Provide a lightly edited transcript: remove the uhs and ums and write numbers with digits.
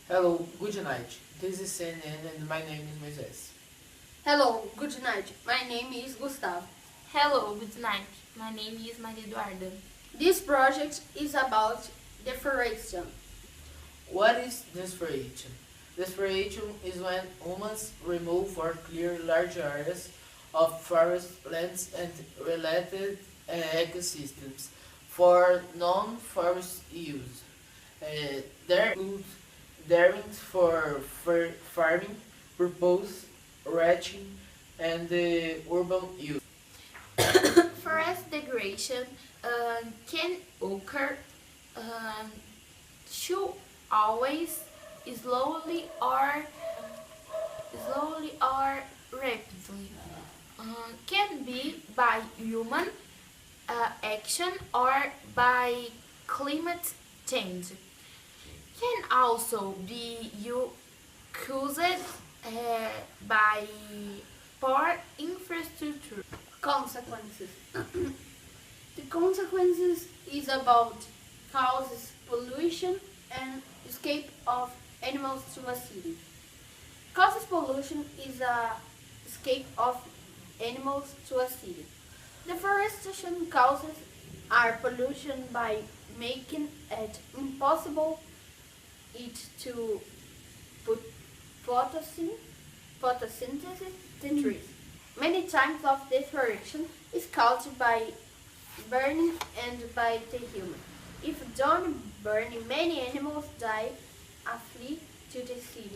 Hello, good night. This is CNN and my name is Moises. Hello, good night. My name is Gustavo. Hello, good night. My name is Maria Eduarda. This project is about deforestation. What is desflorestation? Desflorestation is when humans remove or clear large areas of forest lands and related ecosystems for non-forest use. There include daring for farming, purpose, ranching, and urban use. Forest degradation can occur um, should always slowly or rapidly. Can be by human action or by climate change. Can also be caused by poor infrastructure. Consequences. The consequences is about causes pollution and escape of animals to a city. Causes pollution is a escape of animals to a city. Deforestation causes are pollution by making it impossible it to put photosynthesis in trees. Many types of deforestation is caused by burning and by the human. If done burning, many animals die and flee to the city.